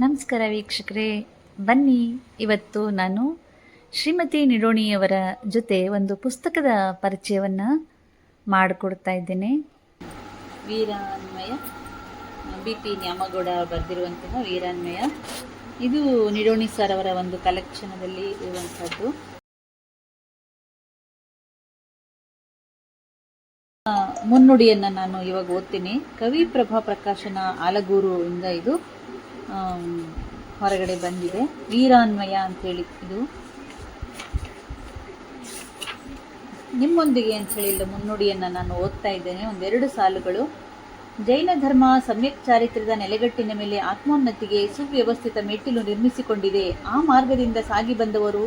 ನಮಸ್ಕಾರ ವೀಕ್ಷಕರೇ, ಬನ್ನಿ ಇವತ್ತು ನಾನು ಶ್ರೀಮತಿ ನಿಡೋಣಿಯವರ ಜೊತೆ ಒಂದು ಪುಸ್ತಕದ ಪರಿಚಯವನ್ನು ಮಾಡಿಕೊಡ್ತಾ ಇದ್ದೇನೆ. ವೀರಾನ್ವಯ, BP ನ್ಯಾಮಗೌಡ ಬರೆದಿರುವಂತಹ ವೀರಾನ್ವಯ. ಇದು ನಿಡೋಣಿ ಸರ್ ಅವರ ಒಂದು ಕಲೆಕ್ಷನದಲ್ಲಿ ಇರುವಂಥದ್ದು. ಮುನ್ನುಡಿಯನ್ನು ನಾನು ಇವಾಗ ಓದ್ತೀನಿ. ಕವಿ ಪ್ರಭಾ ಪ್ರಕಾಶನ ಆಲಗೂರು ಇಂದ ಇದು ಹೊರಗಡೆ ಬಂದಿದೆ. ವೀರಾನ್ವಯ ಅಂಥೇಳಿ ಇದು ನಿಮ್ಮೊಂದಿಗೆ ಅಂಥೇಳಿ ಇಲ್ಲ, ಮುನ್ನುಡಿಯನ್ನು ನಾನು ಓದ್ತಾ ಇದ್ದೇನೆ. ಒಂದೆರಡು ಸಾಲುಗಳು. ಜೈನ ಧರ್ಮ ಸಮ್ಯಕ್ ಚಾರಿತ್ರ್ಯದ ನೆಲೆಗಟ್ಟಿನ ಮೇಲೆ ಆತ್ಮೋನ್ನತಿಗೆ ಸುವ್ಯವಸ್ಥಿತ ಮೆಟ್ಟಿಲು ನಿರ್ಮಿಸಿಕೊಂಡಿದೆ. ಆ ಮಾರ್ಗದಿಂದ ಸಾಗಿ ಬಂದವರು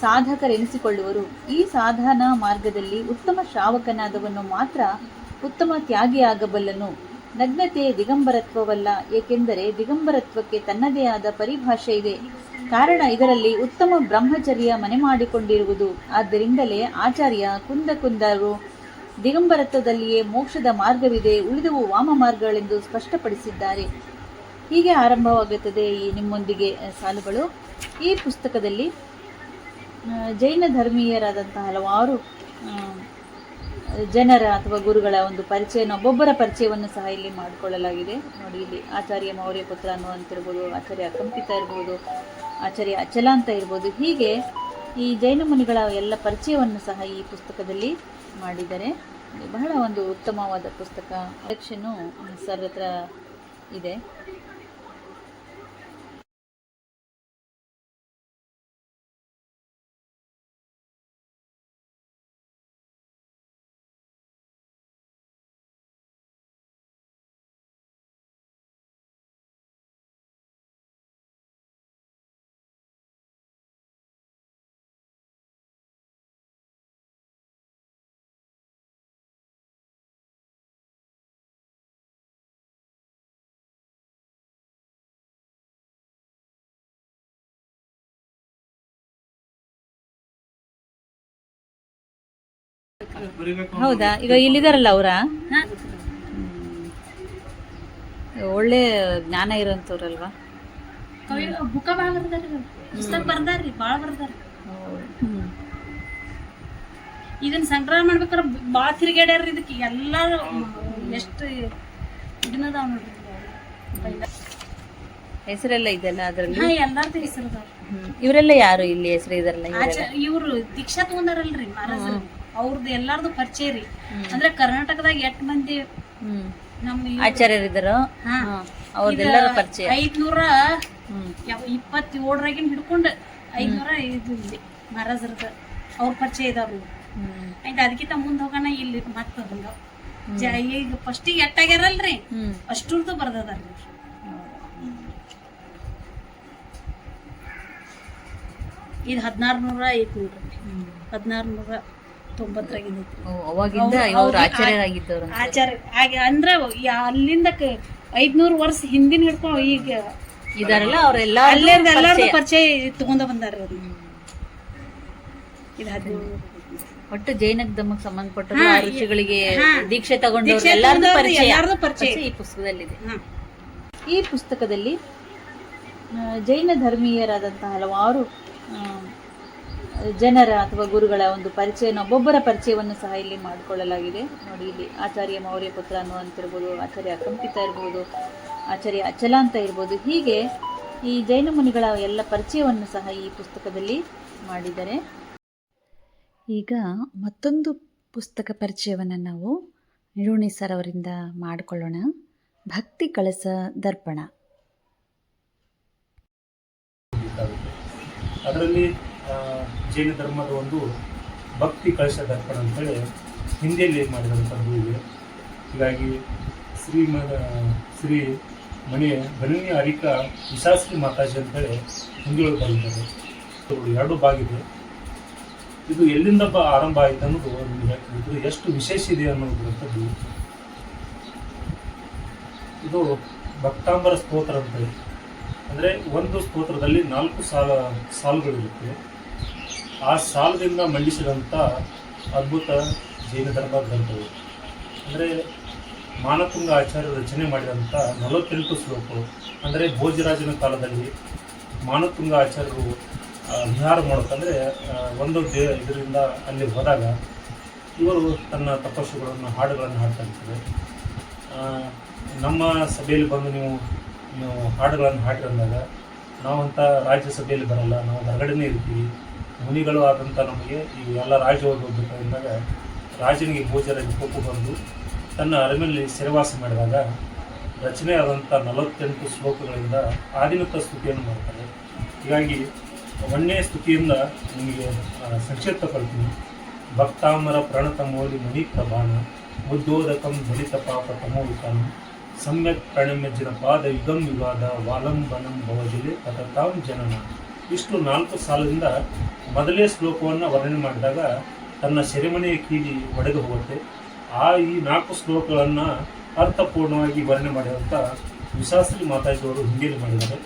ಸಾಧಕರೆನಿಸಿಕೊಳ್ಳುವರು. ಈ ಸಾಧನಾ ಮಾರ್ಗದಲ್ಲಿ ಉತ್ತಮ ಶ್ರಾವಕನಾದವನು ಮಾತ್ರ ಉತ್ತಮ ತ್ಯಾಗಿಯಾಗಬಲ್ಲನು. ನಗ್ನತೆ ದಿಗಂಬರತ್ವವಲ್ಲ, ಏಕೆಂದರೆ ದಿಗಂಬರತ್ವಕ್ಕೆ ತನ್ನದೇ ಆದ ಪರಿಭಾಷೆ ಇದೆ. ಕಾರಣ ಇದರಲ್ಲಿ ಉತ್ತಮ ಬ್ರಹ್ಮಚರ್ಯ ಮನೆ ಮಾಡಿಕೊಂಡಿರುವುದು. ಆದ್ದರಿಂದಲೇ ಆಚಾರ್ಯ ಕುಂದರು ದಿಗಂಬರತ್ವದಲ್ಲಿಯೇ ಮೋಕ್ಷದ ಮಾರ್ಗವಿದೆ, ಉಳಿದವು ವಾಮ ಮಾರ್ಗಗಳೆಂದು ಸ್ಪಷ್ಟಪಡಿಸಿದ್ದಾರೆ. ಹೀಗೆ ಆರಂಭವಾಗುತ್ತದೆ ಈ ನಿಮ್ಮೊಂದಿಗೆ ಸಾಲುಗಳು. ಈ ಪುಸ್ತಕದಲ್ಲಿ ಜೈನ ಧರ್ಮೀಯರಾದಂತಹ ಹಲವಾರು ಜನರ ಅಥವಾ ಗುರುಗಳ ಒಂದು ಪರಿಚಯನ, ಒಬ್ಬೊಬ್ಬರ ಪರಿಚಯವನ್ನು ಸಹ ಇಲ್ಲಿ ಮಾಡಿಕೊಳ್ಳಲಾಗಿದೆ. ನೋಡಿ, ಇಲ್ಲಿ ಆಚಾರ್ಯ ಮೌರ್ಯ ಪುತ್ರ ಅನ್ನುವಂತಿರ್ಬೋದು, ಆಚಾರ್ಯ ಅಕಂಪಿತ ಇರ್ಬೋದು, ಆಚಾರ್ಯ ಅಚಲ ಅಂತ ಇರ್ಬೋದು. ಹೀಗೆ ಈ ಜೈನ ಮುನಿಗಳ ಎಲ್ಲ ಪರಿಚಯವನ್ನು ಸಹ ಈ ಪುಸ್ತಕದಲ್ಲಿ ಮಾಡಿದ್ದಾರೆ. ಬಹಳ ಒಂದು ಉತ್ತಮವಾದ ಪುಸ್ತಕ. ಕಲೆಕ್ಷನ್ನು ಸರ್ ಹತ್ರ ಇದೆ. ಹೌದಾ? ಈಗ ಇಲ್ಲಿದಾರಲ್ಲ ಅವರ ಒಳ್ಳೆ ಜ್ಞಾನ ಇರೋಂಥವ್ರಲ್ವಾ? ಬುಕ್ಕ ಭಾಳ ಬರ್ದಾರಿ, ಪುಸ್ತಕ ಬರ್ದಾರ್ರಿ, ಭಾಳ ಬರ್ದಾರಿ. ಇದನ್ನ ಸಂಗ್ರಹ ಮಾಡ್ಬೇಕಾರೆ ಭಾಳ ತಿರುಗಾಡ್ಯಾರ. ಇದಕ್ಕೆ ಎಲ್ಲಾರು ಎಷ್ಟು ಇದನ್ನದಾವ ನೋಡ್ರಿ. ಹೆಸರೆಲ್ಲ ಇದೆಲ್ಲ ಅದರಲ್ಲಿ? ಎಲ್ಲಾರ್ದು ಹೆಸರು ಅದಾವ. ಇವರೆಲ್ಲ ಯಾರು ಇಲ್ಲಿ ಹೆಸರು ಇದಾರಲ್ಲ? ಇವ್ರು ದೀಕ್ಷಾ ತಗೊಂಡಾರಲ್ರಿ ಮಹಾರಾಜ, ಅವ್ರದ್ದು ಎಲ್ಲಾರ್ದು ಪರಿಚಯ ರೀ. ಅಂದ್ರೆ ಕರ್ನಾಟಕದಾಗ 8 ಮಂದಿ ನಮ್ಮ ಆಚಾರ್ಯರಿದ್ದಾರ, ಅವ್ರದ್ದೆಲ್ಲರ ಪರಿಚಯ. 527 ಹಿಡ್ಕೊಂಡು 505 ಮಹಾರಾಜರದ ಅವ್ರ ಪರಿಚಯ ಇದಾವ್ರಿ. ಆಯ್ತು, ಅದಕ್ಕಿಂತ ಮುಂದೆ ಹೋಗೋಣ. ಇಲ್ಲಿ ಮತ್ತ ಈಗ ಫಸ್ಟಿಗೆ ಎಟ್ಟಾಗ್ಯಾರಲ್ರಿ, ಅಷ್ಟುರ್ದು ಬರ್ದದಾರ್ರಿ. ಇದು 1600 ಐತಿ ನೋಡ್ರಿ, 1690 ಆಚಾರ್ಯ ಅಂದ್ರೆ ಅಲ್ಲಿಂದ 500 ವರ್ಷ ಹಿಂದಿನ ಹಿಡ್ಕೊಂಡು ಈಗ ಇದಾರಲ್ಲ ಅವರೆಲ್ಲ ಎಲ್ಲಾರ್ದು ಪರಿಚಯ ತಗೊಂಡ ಬಂದಾರ. ಒಟ್ಟು ಜೈನ ಧರ್ಮಕ್ಕೆ ಸಂಬಂಧಪಟ್ಟ ಋಷಿಗಳಿಗೆ ದೀಕ್ಷೆ ತಗೊಂಡವ್ರು ಎಲ್ಲಾರ್ದು ಪರಿಚಯ ಈ ಪುಸ್ತಕದಲ್ಲಿದೆ. ಈ ಪುಸ್ತಕದಲ್ಲಿ ಜೈನ ಧರ್ಮೀಯರಾದಂತಹ ಹಲವಾರು ಜನರ ಅಥವಾ ಗುರುಗಳ ಒಂದು ಪರಿಚಯನ, ಒಬ್ಬೊಬ್ಬರ ಪರಿಚಯವನ್ನು ಸಹ ಇಲ್ಲಿ ಮಾಡಿಕೊಳ್ಳಲಾಗಿದೆ. ನೋಡಿ, ಇಲ್ಲಿ ಆಚಾರ್ಯ ಮೌರ್ಯ ಪುತ್ರ ಅನ್ನುವಂತಿರ್ಬೋದು, ಆಚಾರ್ಯ ಅಕಂಪಿತ ಇರ್ಬೋದು, ಆಚಾರ್ಯ ಅಚಲ ಅಂತ ಇರ್ಬೋದು. ಹೀಗೆ ಈ ಜೈನ ಮುನಿಗಳ ಎಲ್ಲ ಪರಿಚಯವನ್ನು ಸಹ ಈ ಪುಸ್ತಕದಲ್ಲಿ ಮಾಡಿದ್ದಾರೆ. ಈಗ ಮತ್ತೊಂದು ಪುಸ್ತಕ ಪರಿಚಯವನ್ನು ನಾವು ನಿಡೋಣಿ ಸರ್ ಅವರಿಂದ ಮಾಡಿಕೊಳ್ಳೋಣ. ಭಕ್ತಿ ಕಳಸ ದರ್ಪಣ. ಅದರಲ್ಲಿ ಜೈನ ಧರ್ಮದ ಒಂದು ಭಕ್ತಿ ಕಳಶ ದರ್ಪಣ ಅಂತೇಳಿ ಹಿಂದಿಯಲ್ಲಿ ಮಾಡಿದಂಥದ್ದು ಇದೆ. ಹೀಗಾಗಿ ಶ್ರೀ ಮಣಿಯ ಗಣನೀಯ ಅರಿಕಾ ವಿಶಾಸ್ತ್ರಿ ಮಾತಾಜಿ ಅಂತೇಳಿ ಹಿಂದಿಯೊಳಗೆ ಬಂದಿದ್ದಾರೆ. ಎರಡು ಬಾಗಿದೆ. ಇದು ಎಲ್ಲಿಂದ ಆರಂಭ ಆಯಿತು ಅನ್ನೋದು ಇದು ಎಷ್ಟು ವಿಶೇಷ ಇದೆ ಅನ್ನೋದಂಥದ್ದು. ಇದು ಭಕ್ತಾಂಬರ ಸ್ತೋತ್ರ ಅಂತೇಳಿ, ಅಂದರೆ ಒಂದು ಸ್ತೋತ್ರದಲ್ಲಿ 4 ಸಾಲುಗಳಿರುತ್ತೆ. ಆ ಸಾಲದಿಂದ ಮಂಡಿಸಿದಂಥ ಅದ್ಭುತ ಜೈನ ಧರ್ಮ ಗ್ರಂಥವು. ಅಂದರೆ ಮಾನತುಂಗ ಆಚಾರ್ಯರು ರಚನೆ ಮಾಡಿದಂಥ 48 ಶ್ಲೋಕಗಳು. ಅಂದರೆ ಭೋಜರಾಜನ ಕಾಲದಲ್ಲಿ ಮಾನತುಂಗ ಆಚಾರ್ಯರು ವಿಹಾರ ಮಾಡೋಕಂದರೆ ಒಂದು ಇದರಿಂದ ಅಲ್ಲಿ ಹೋದಾಗ ಇವರು ತನ್ನ ತಪಸ್ಸುಗಳನ್ನು ಹಾಡುಗಳನ್ನು ಹಾಡ್ತಾ ಇರ್ತಾರೆ. ನಮ್ಮ ಸಭೆಯಲ್ಲಿ ಬಂದು ನೀವು ಹಾಡುಗಳನ್ನು ಹಾಡಿ ಅಂದಾಗ ನಾವಂತ ರಾಜ್ಯಸಭೆಯಲ್ಲಿ ಬರಲ್ಲ, ನಾವು ಹೊರಗಡೆನೇ ಇರ್ತೀವಿ. ಮುನಿಗಳು ಆದಂಥ ನಮಗೆ ಈ ಎಲ್ಲ ರಾಜ್ಯ ಹೋಗ್ಬೇಕು ಅಂದಾಗ ರಾಜನಿಗೆ ಭೋಜರಾಜ ಕೋಪ ಬಂದು ತನ್ನ ಅರಮನೆಯಲ್ಲಿ ಸೆರೆವಾಸ ಮಾಡಿದಾಗ ರಚನೆ ಆದಂಥ 48 ಶ್ಲೋಕಗಳಿಂದ ಆದಿನತ ಸ್ತುತಿಯನ್ನು ಮಾಡ್ತಾರೆ. ಹೀಗಾಗಿ ಒಂದೇ ಸ್ತುತಿಯಿಂದ ನಿಮಗೆ ಸಂಕ್ಷಿಪ್ತ ಕೊಡ್ತೀನಿ. ಭಕ್ತಾಮರ ಪ್ರಣತ ಮೌಲಿ ಮಣಿ ಪ್ರಭಾನ ಉದ್ಯೋದಕಂ ದಲಿತ ಪಾಪ ತಮೋವಿಕಾನ ಸಮ್ಯಕ್ ಪ್ರಣಮ್ಯಜ್ಜನ ಪಾದ ಯುಗಂ ವಿವಾದ ವಾಲಂಬನಂ ಭವಜಿಲೆ ತಥತಾಂ ಜನನ. ಇಷ್ಟು 4 ಸಾಲದಿಂದ ಮೊದಲೇ ಶ್ಲೋಕವನ್ನು ವರ್ಣನೆ ಮಾಡಿದಾಗ ತನ್ನ ಸೆರೆಮನೆಯ ಕೀಲಿ ಒಡೆದು ಹೋಗುತ್ತೆ. ಈ 4 ಶ್ಲೋಕಗಳನ್ನು ಅರ್ಥಪೂರ್ಣವಾಗಿ ವರ್ಣನೆ ಮಾಡಿದಂಥ ವಿಶಾಸ್ತ್ರಿ ಮಾತಾಜಿಯವರು ಹಿಂದಿಯಲ್ಲಿ ಮಾಡಿದ್ದಾರೆ.